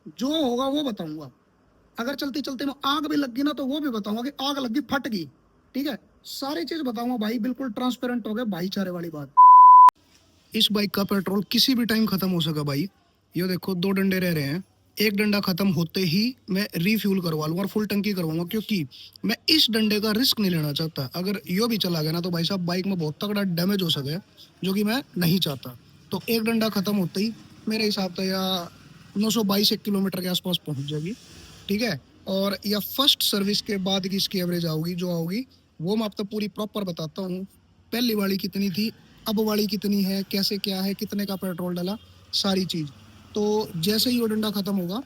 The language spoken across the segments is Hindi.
जो होगा वो बताऊंगा। अगर चलते चलते में आग भी लग गई ना तो वो भी बताऊंगा कि आग लग गई, फट गई। ठीक है, सारी चीज बताऊंगा भाई, बिल्कुल ट्रांसपेरेंट हो गया, भाईचारे वाली बात। इस बाइक का पेट्रोल किसी भी टाइम खत्म हो सका भाई। ये देखो 2 डंडे रह रहे हैं, एक डंडा खत्म होते ही मैं रिफ्यूल करवा लूंगा और फुल टंकी करवाऊंगा, क्योंकि मैं इस डंडे का रिस्क नहीं लेना चाहता। अगर यो भी चला गया ना तो भाई साहब बाइक में बहुत तगड़ा डैमेज हो सके, जो कि मैं नहीं चाहता। तो एक डंडा खत्म होते ही मेरे हिसाब से या 922 किलोमीटर के आसपास पहुंच जाएगी। ठीक है, और या फर्स्ट सर्विस के बाद की इसकी एवरेज आओगी जो आओगी, वो मैं आपको पूरी प्रॉपर बताता हूँ। पहली वाली कितनी थी, अब वाली कितनी है, कैसे क्या है, कितने का पेट्रोल डाला, सारी चीज। तो जैसे ही वो डंडा खत्म होगा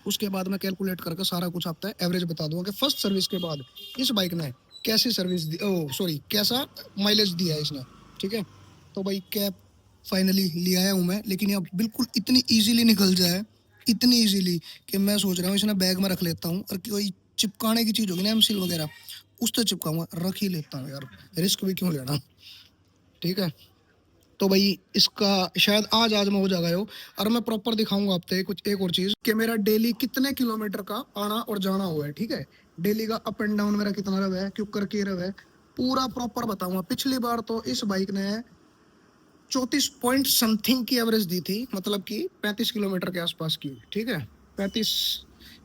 उसके बाद मैं कैलकुलेट करके सारा कुछ आपको एवरेज बता दूंगा कि फर्स्ट सर्विस के बाद इस बाइक ने कैसी सर्विस दी, ओ सॉरी कैसा माइलेज दिया है इसने। ठीक है, तो भाई कैब फाइनली ले आया हूँ मैं, लेकिन ये अब बिल्कुल इतनी इजीली निकल जाए, इतनी इजीली कि मैं सोच रहा हूँ इसने बैग में रख लेता हूँ, और कोई चिपकाने की चीज होगी ना एमसील वगैरह, उस तो चिपकाऊंगा, रख ही लेता हूँ यार, रिस्क भी क्यों लेना। ठीक है, तो भाई इसका शायद आज आज में हो जाएगा यो। और मैं प्रॉपर दिखाऊंगा आपको कुछ एक और चीज कि मेरा डेली कितने किलोमीटर का आना और जाना हुआ है। ठीक है, डेली का अप एंड डाउन मेरा कितना रहा है, क्यों करके रहा है, पूरा प्रॉपर बताऊंगा। पिछली बार तो इस बाइक ने 34 पॉइंट समथिंग की एवरेज दी थी, मतलब कि 35 किलोमीटर के आसपास की। ठीक है, 35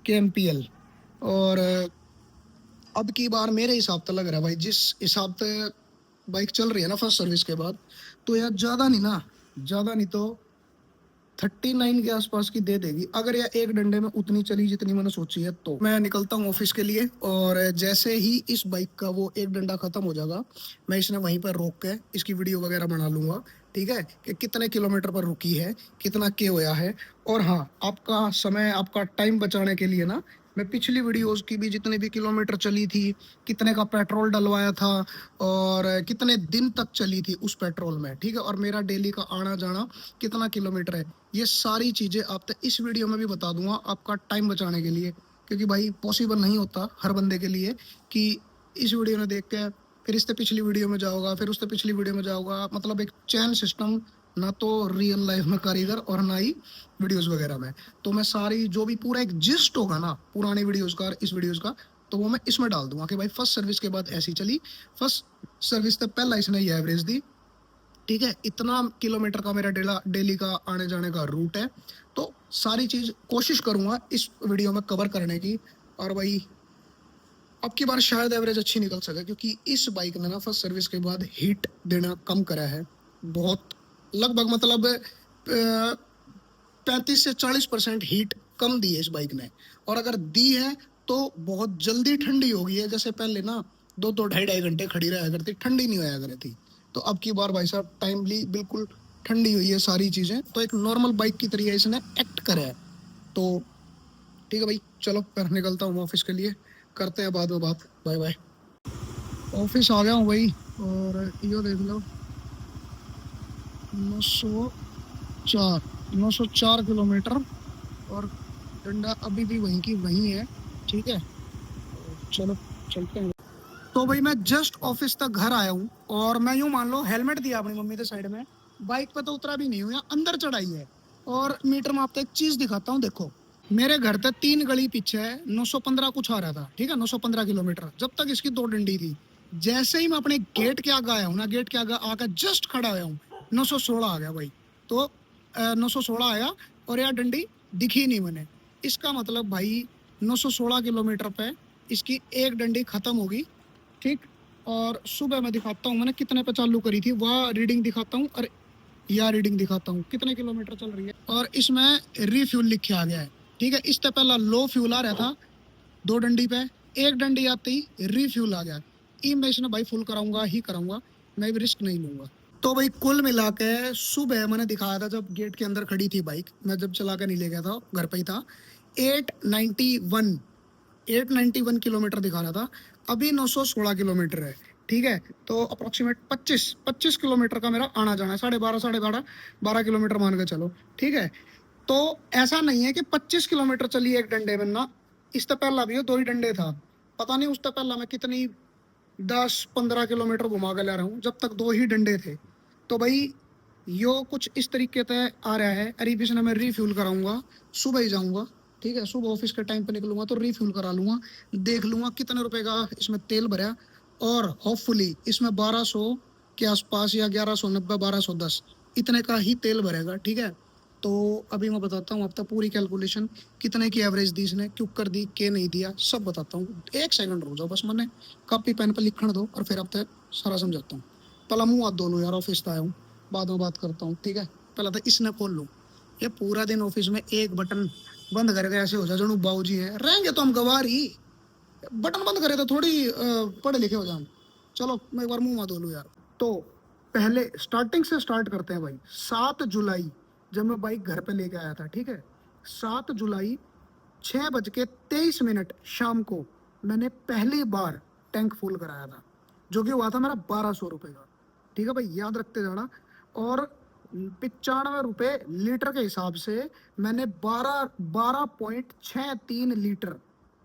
kmpl। और अब की बार मेरे हिसाब से लग रहा है भाई, जिस हिसाब से बाइक चल रही है ना फर्स्ट सर्विस के बाद, तो यार ज्यादा नहीं ना, ज्यादा नहीं तो 39 के आसपास की दे देगी, अगर यह एक डंडे में उतनी चली जितनी मैंने सोची है। तो मैं निकलता हूँ ऑफिस के लिए, और जैसे ही इस बाइक का वो एक डंडा खत्म हो जाएगा, मैं इसने वहीं पर रोक के इसकी वीडियो वगैरह बना लूंगा। ठीक है, कि कितने किलोमीटर पर रुकी है, कितना के होया है। और हाँ, आपका समय, आपका टाइम बचाने के लिए ना, मैं पिछली वीडियोस की भी जितने भी किलोमीटर चली थी, कितने का पेट्रोल डलवाया था, और कितने दिन तक चली थी उस पेट्रोल में, ठीक है, और मेरा डेली का आना जाना कितना किलोमीटर है, ये सारी चीजें आप इस वीडियो में भी बता दूंगा आपका टाइम बचाने के लिए। क्योंकि भाई पॉसिबल नहीं होता हर बंदे के लिए कि इस वीडियो में देख के फिर इससे पिछली वीडियो में जाओगा, फिर उससे पिछली वीडियो में जाओगा, मतलब एक चैन सिस्टम ना तो रियल लाइफ में कारीगर और ना ही वीडियोस वगैरह में। तो मैं सारी जो भी पूरा एक जिस्ट होगा ना पुरानी वीडियोस का और इस वीडियोस का, तो वो मैं इसमें डाल दूंगा कि भाई फर्स्ट सर्विस के बाद ऐसी चली, फर्स्ट सर्विस से पहला इसने ये एवरेज दी। ठीक है, इतना किलोमीटर का मेरा डेली का आने जाने का रूट है। तो सारी चीज कोशिश करूंगा इस वीडियो में कवर करने की। और भाई अब की बार शायद एवरेज अच्छी निकल सके, क्योंकि इस बाइक ने ना फर्स्ट सर्विस के बाद हीट देना कम करा है बहुत, लगभग मतलब 35 से 40% हीट कम दी है इस बाइक ने। और अगर दी है तो बहुत जल्दी ठंडी हो गई है, जैसे पहले ना 2-2 ढाई-ढाई घंटे खड़ी रहा करती, ठंडी नहीं होया करती। तो अब की बार भाई साहब टाइमली बिल्कुल ठंडी हुई है सारी चीजें, तो एक नॉर्मल बाइक की तरीके इसने एक्ट करा है। तो ठीक है भाई, चलो मैं निकलता हूँ ऑफिस के लिए, करते हैं बाद में बात, बाय बाय। ऑफिस आ गया हूँ भाई, और यो देख लो 904 904 किलोमीटर, और डंडा अभी भी वहीं की वहीं है। ठीक है, चलो चलते हैं। तो भाई मैं जस्ट ऑफिस तक घर आया हूँ, और मैं यूं मान लो हेलमेट दिया अपनी मम्मी के साइड में, बाइक पे तो उतरा भी नहीं हूँ, यहाँ अंदर चढ़ाई है। और मीटर में आपको एक चीज दिखाता हूँ, देखो मेरे घर तक 3 गली पीछे है 915 कुछ आ रहा था। ठीक है, 915 किलोमीटर जब तक इसकी 2 डंडी थी। जैसे ही मैं अपने गेट के आगे आया हूँ ना, गेट के आगे आकर जस्ट खड़ा हुआ हूँ, 916 आ गया भाई। तो 916 आया, और यार डंडी दिखी नहीं मैंने। इसका मतलब भाई 916 किलोमीटर पे इसकी एक डंडी खत्म होगी। ठीक, और सुबह मैं दिखाता हूँ मैंने कितने पे चालू करी थी, वह रीडिंग दिखाता हूँ, और यह रीडिंग दिखाता हूँ कितने किलोमीटर चल रही है, और इसमें रिफ्यूल लिखे आ गया है। ठीक है, इससे पहला लो फ्यूल आ रहा था 2 डंडी पे, एक डंडी आते ही रिफ्यूल आ गया। ई मैं इसने भाई फुल कराऊंगा ही कराऊंगा, मैं भी रिस्क नहीं लूंगा। तो भाई कुल मिला के सुबह मैंने दिखाया था जब गेट के अंदर खड़ी थी बाइक, मैं जब चला कर नहीं ले गया था, घर पे ही था, 891 891 किलोमीटर दिखा रहा था। अभी 916 किलोमीटर है। ठीक है, तो अप्रोक्सीमेट 25 किलोमीटर का मेरा आना जाना है, 12.5 किलोमीटर मान के चलो। ठीक है, तो ऐसा नहीं है कि 25 किलोमीटर चली एक डंडे में ना, इससे पहला भी हो 2 ही डंडे था, पता नहीं उससे पहला मैं कितनी 10-15 किलोमीटर घुमा के ले रहा हूँ जब तक 2 ही डंडे थे। तो भाई यो कुछ इस तरीके से आ रहा है। अरे इसने मैं रिफ्यूल कराऊंगा, सुबह ही जाऊंगा, ठीक है, सुबह ऑफिस के टाइम पे निकलूंगा तो रिफ्यूल करा लूंगा, देख लूंगा कितने रुपए का इसमें तेल भरा, और होपफुली इसमें 1200 के आसपास या 1190 1210 इतने का ही तेल भरेगा। ठीक है, तो अभी मैं बताता हूँ अब तक पूरी कैलकुलेशन, कितने की एवरेज दी इसने, क्यों कर दी, के नहीं दिया, सब बताता हूँ। एक सेकंड रुक जाओ बस, मैंने कॉपी पेन पर लिखण दो और फिर अब तक सारा समझाता हूँ। पहला मुंह हाथ धो लूँ यार, ऑफिस आया हूँ, बाद में बात करता हूँ। ठीक है, पहला तो इसने खोल लूँ। ये पूरा दिन ऑफिस में एक बटन बंद करके ऐसे हो जाए जो बाबूजी है, रहेंगे तो हम गवार ही, बटन बंद करे तो थोड़ी पढ़े लिखे हो जाए। चलो मैं एक बार मुंह मत बोलूँ यार। तो पहले स्टार्टिंग से स्टार्ट करते हैं भाई। 7 जुलाई जब मैं बाइक घर पे लेके आया था, ठीक है, 7 जुलाई 6:23 शाम को मैंने पहली बार टैंक फुल कराया था, जो कि हुआ था मेरा 1200 रुपये का। ठीक है भाई, याद रखते जाना। और 95 रुपये लीटर के हिसाब से मैंने 12.63 लीटर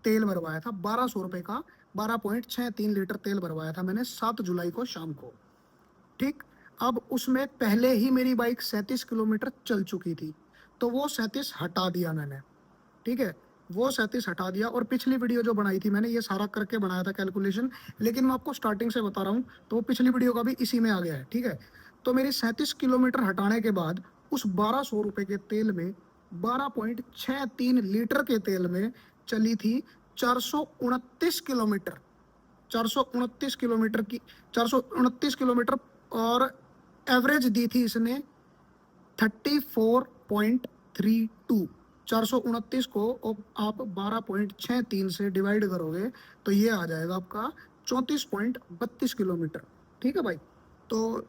तेल भरवाया था। 1200 रुपये का 12.63 लीटर तेल भरवाया था मैंने 7 जुलाई को शाम को। ठीक, अब उसमें पहले ही मेरी बाइक 37 किलोमीटर चल चुकी थी, तो वो 37 हटा दिया मैंने। ठीक है, वो 37 हटा दिया। और पिछली वीडियो जो बनाई थी मैंने, ये सारा करके बनाया था कैलकुलेशन, लेकिन मैं आपको स्टार्टिंग से बता रहा हूँ, तो वो पिछली वीडियो का भी इसी में आ गया है। ठीक है, तो मेरी 37 किलोमीटर हटाने के बाद उस 1200 रुपये के तेल में, 12.63 लीटर के तेल में चली थी 429 किलोमीटर। 429 किलोमीटर की 429 किलोमीटर, और एवरेज दी थी इसने 34.32। 429 को आप 12.63 से डिवाइड करोगे तो ये आ जाएगा आपका 34.32 किलोमीटर। ठीक है भाई, तो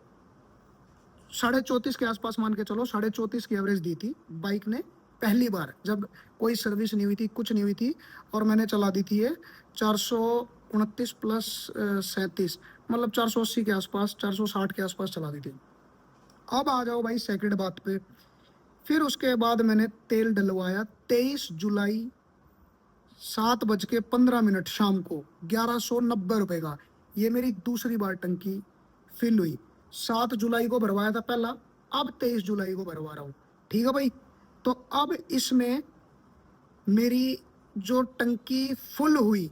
34.5 के आसपास मान के चलो, 34.5 की एवरेज दी थी बाइक ने पहली बार, जब कोई सर्विस नहीं हुई थी, कुछ नहीं हुई थी, और मैंने चला दी थी ये 429 प्लस 37, मतलब 480 के आसपास, 460 के आसपास चला दी थी। अब आ जाओ भाई सेकंड बात पे। फिर उसके बाद मैंने तेल डलवाया 23 जुलाई 7:15 शाम को 1190 रुपये का। ये मेरी दूसरी बार टंकी फिल हुई। 7 जुलाई को भरवाया था पहला, अब 23 जुलाई को भरवा रहा हूँ। ठीक है भाई, तो अब इसमें मेरी जो टंकी फुल हुई,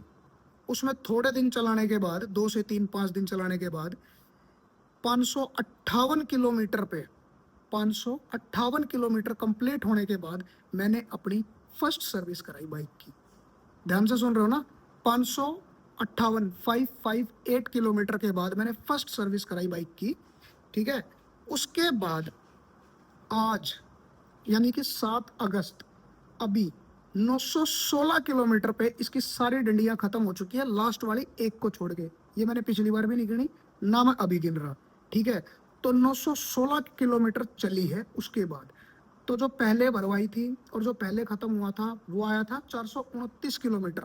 उसमें थोड़े दिन चलाने के बाद, 2 से 3 5 दिन चलाने के बाद 558 किलोमीटर पे, 558 किलोमीटर कंप्लीट होने के बाद मैंने अपनी फर्स्ट सर्विस कराई बाइक की। ध्यान से सुन रहे हो ना, 558 किलोमीटर के बाद मैंने फर्स्ट सर्विस कराई बाइक की। ठीक है, उसके बाद आज यानी कि 7 अगस्त, अभी 916 किलोमीटर पे इसकी सारी डंडियां खत्म हो चुकी है, लास्ट वाली एक को छोड़ के। ये मैंने पिछली बार भी नहीं गिनी, ना मैं अभी गिन रहा। ठीक है, तो 916 किलोमीटर चली है। उसके बाद तो जो पहले भरवाई थी और जो पहले खत्म हुआ था वो आया था 429 किलोमीटर,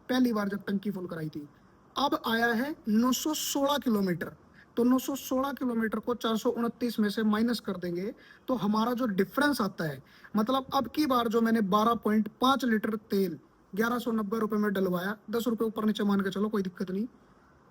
पहली बार जब टंकी फुल कराई थी। अब आया है 916 किलोमीटर। तो 916 किलोमीटर को 429 में से माइनस कर देंगे तो हमारा जो डिफरेंस आता है, मतलब अब की बार जो मैंने 12.5 लीटर तेल 1190 रुपये में डलवाया, 10 रुपये ऊपर नीचे मान के चलो, कोई दिक्कत नहीं,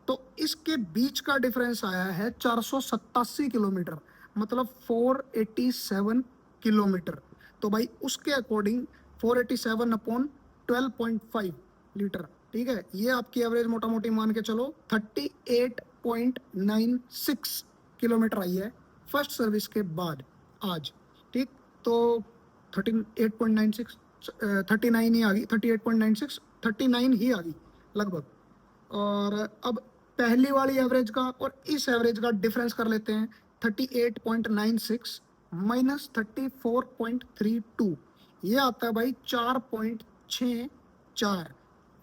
तो इसके बीच का डिफरेंस आया है 487 किलोमीटर, मतलब 487 किलोमीटर। तो भाई उसके अकॉर्डिंग 487/12.5 लीटर। ठीक है, ये आपकी एवरेज मोटा मोटी मान के चलो 38.96 किलोमीटर आई है फर्स्ट सर्विस के बाद आज। ठीक, तो 38.96, 39 ही आ गई, 38.96, 39 ही आ गई लगभग। और अब पहली वाली एवरेज का और इस एवरेज का डिफरेंस कर लेते हैं। 38.96 माइनस 34.32, ये आता है भाई 4.64,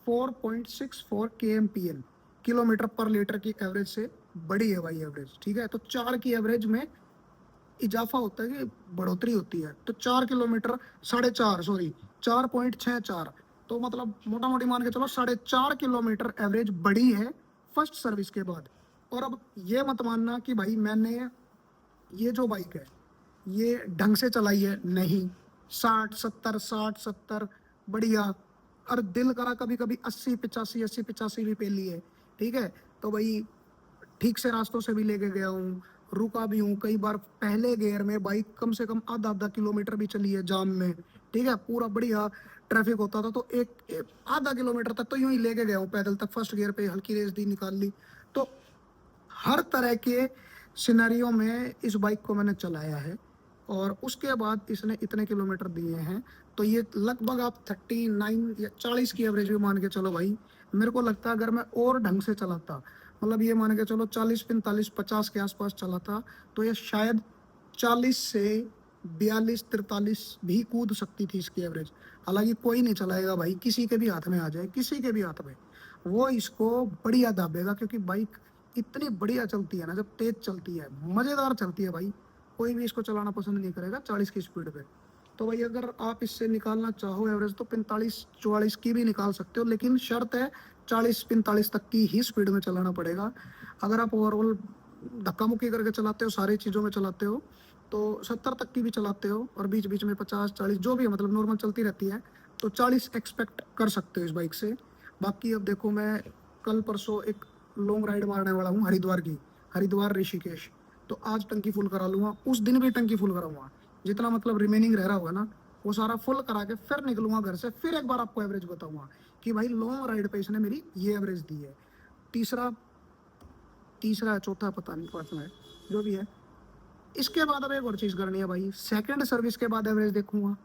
4.64 kmpl, किलोमीटर पर लीटर की एवरेज से बड़ी है भाई एवरेज। ठीक है, तो 4 की एवरेज में इजाफा होता है कि बढ़ोतरी होती है, तो 4 किलोमीटर 4.5, सॉरी 4.64, तो मतलब मोटा मोटी मान के चलो 4.5 किलोमीटर एवरेज बढ़ी है फर्स्ट सर्विस के बाद। और अब ये मत मानना कि भाई मैंने ये जो बाइक है ये ढंग से चलाई है, नहीं, 60 70 60 70 बढ़िया, और दिल करा कभी कभी 80 85 भी पे ली है। ठीक है, तो भाई ठीक से रास्तों से भी लेके गया हूँ, रुका भी हूँ कई बार, पहले गियर में बाइक कम से कम आधा आधा किलोमीटर भी चली है जाम में। ठीक है, पूरा बढ़िया ट्रैफिक होता था, तो एक आधा किलोमीटर तक तो यूं ही लेके गया हूँ पैदल तक, फर्स्ट गियर पे हल्की रेस दी, निकाल ली। तो हर तरह के सिनेरियो में इस बाइक को मैंने चलाया है। और उसके बाद इसने इतने किलोमीटर दिए हैं, तो ये लगभग आप 39 या 40 की एवरेज भी मान के चलो भाई। मेरे को लगता है अगर मैं और ढंग से चलाता, मतलब ये मान के चलो 40 45 50 के आसपास चलाता, तो ये शायद 40 से 42 43 भी कूद सकती थी इसकी एवरेज। हालांकि कोई नहीं चलाएगा भाई, किसी के भी हाथ में आ जाए, किसी के भी हाथ में, वो इसको बढ़िया दाबेगा, क्योंकि बाइक इतनी बढ़िया चलती है ना, जब तेज चलती है, मजेदार चलती है भाई। कोई भी इसको चलाना पसंद नहीं करेगा 40 की स्पीड पे। तो भाई अगर आप इससे निकालना चाहो एवरेज, तो 45 44 की भी निकाल सकते हो, लेकिन शर्त है 40 45 तक की ही स्पीड में चलाना पड़ेगा। अगर आप ओवरऑल धक्का मुक्की करके चलाते हो, सारी चीज़ों में चलाते हो, तो 70 तक की भी चलाते हो, और बीच बीच में 50 40 जो भी है, मतलब नॉर्मल चलती रहती है, तो 40 एक्सपेक्ट कर सकते हो इस बाइक से। बाकी अब देखो, मैं कल परसों एक लॉन्ग राइड मारने वाला हूँ हरिद्वार की, हरिद्वार ऋषिकेश। तो आज टंकी फुल करा लूंगा, उस दिन भी टंकी फुल कराऊंगा, जितना मतलब रिमेनिंग रह रहा होगा ना, वो सारा फुल करा के फिर निकलूंगा घर से, फिर एक बार आपको एवरेज बताऊंगा कि भाई लॉन्ग राइड पे इसने मेरी ये एवरेज दी है। तीसरा तीसरा चौथा पता नहीं, पांचवा है, जो भी है। इसके बाद अब एक और चीज करनी है भाई, सेकंड सर्विस के बाद एवरेज देखूंगा,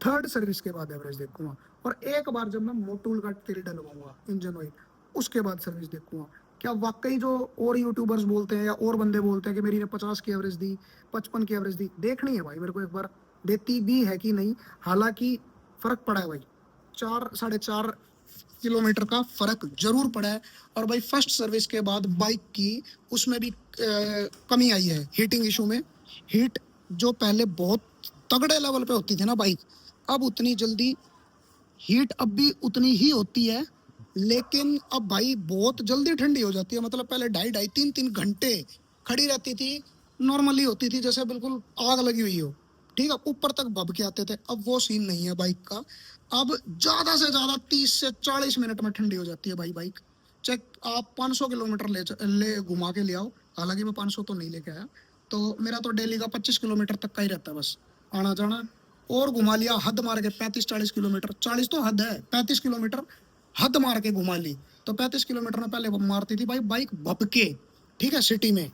थर्ड सर्विस के बाद एवरेज देखूंगा, और एक बार जब मैं मोटूल का तेल डलवाऊंगा इंजन ऑयल, उसके बाद सर्विस देखूंगा। क्या वाकई जो और यूट्यूबर्स बोलते हैं या और बंदे बोलते हैं कि मेरी ने 50 की एवरेज दी, 55 की एवरेज दी, देखनी है भाई मेरे को एक बार, देती भी है कि नहीं। हालांकि फर्क पड़ा है भाई, 4 साढ़े 4 किलोमीटर का फर्क जरूर पड़ा है। और भाई फर्स्ट सर्विस के बाद बाइक की उसमें भी कमी आई है, हीटिंग इशू में। हीट जो पहले बहुत तगड़े लेवल पे होती थी ना बाइक, अब उतनी जल्दी हीट अब भी उतनी ही होती है, लेकिन अब भाई बहुत जल्दी ठंडी हो जाती है। मतलब पहले 2.5 2.5 3 3 घंटे खड़ी रहती थी, नॉर्मली होती थी जैसे बिल्कुल आग लगी हुई हो, ठीक है, ऊपर तक भब के आते थे। अब वो सीन नहीं है बाइक का, अब ज्यादा से ज्यादा 30 से 40 मिनट में ठंडी हो जाती है भाई बाइक। चेक, आप 500 किलोमीटर ले घुमा के ले आओ, हालांकि मैं 500 तो नहीं लेके आया, तो मेरा तो डेली का 25 किलोमीटर तक का ही रहता है बस, आना जाना। और घुमा लिया हद मार के 35 40 किलोमीटर, 40 तो हद है, 35 किलोमीटर हद मार के घुमा ली। तो 35 किलोमीटर में पहले वो मारती थी भाई बाइक भपके, ठीक है, सिटी में।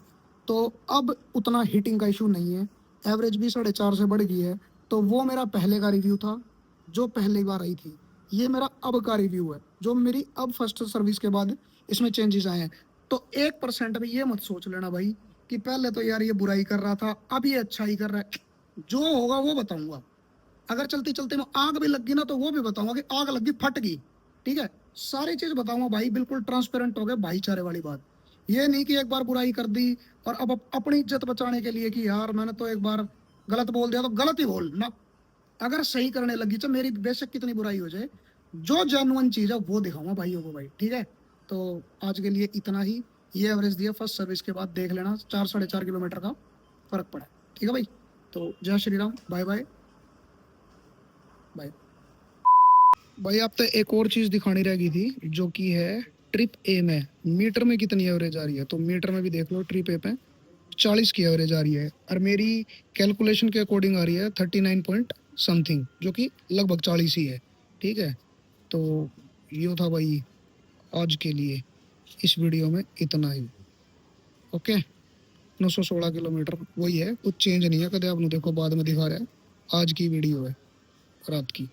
तो अब उतना हीटिंग का इशू नहीं है, एवरेज भी 4.5 से बढ़ गई है। तो वो मेरा पहले का रिव्यू था, जो पहली बार आई थी। ये मेरा अब का रिव्यू है, जो मेरी अब फर्स्ट सर्विस के बाद इसमें चेंजेस आए हैं। तो 1% भी ये मत सोच लेना भाई कि पहले तो यार ये बुराई कर रहा था, अब ये अच्छा ही कर रहा है। जो होगा वो बताऊंगा। अगर चलते चलते में आग भी लग गई ना, तो वो भी बताऊंगा कि आग लग गई, फट गई, ठीक है, सारी चीज बताऊंगा भाई, बिल्कुल ट्रांसपेरेंट हो गए, भाईचारे वाली बात। ये नहीं कि एक बार बुराई कर दी और अब अपनी इज्जत बचाने के लिए कि यार मैंने तो एक बार गलत बोल दिया तो गलत ही बोल ना। अगर सही करने लगी तो मेरी बेशक कितनी बुराई हो जाए, जो जेन्युइन चीज है वो दिखाऊंगा भाइयों को भाई, ठीक है। तो आज के लिए इतना ही। ये एवरेज दिया फर्स्ट सर्विस के बाद, देख लेना 4 साढ़े 4 किलोमीटर का फर्क पड़ा है, ठीक है भाई। तो जय Shri Ram, bye bye bye. भाई आप तो एक और चीज दिखानी रह गई थी, जो कि है ट्रिप ए में मीटर में कितनी एवरेज आ रही है। तो मीटर में भी देख लो, ट्रिप ए पे 40 की एवरेज आ रही है, और मेरी कैलकुलेशन के अकॉर्डिंग आ रही है 39 पॉइंट समथिंग, जो कि लगभग 40 ही है, ठीक है। तो ये था भाई आज के लिए, इस वीडियो में इतना ही। ओके, 916 किलोमीटर वही है, कुछ चेंज नहीं है, कदे आपने देखो बाद में दिखा रहा है। आज की वीडियो है, रात की।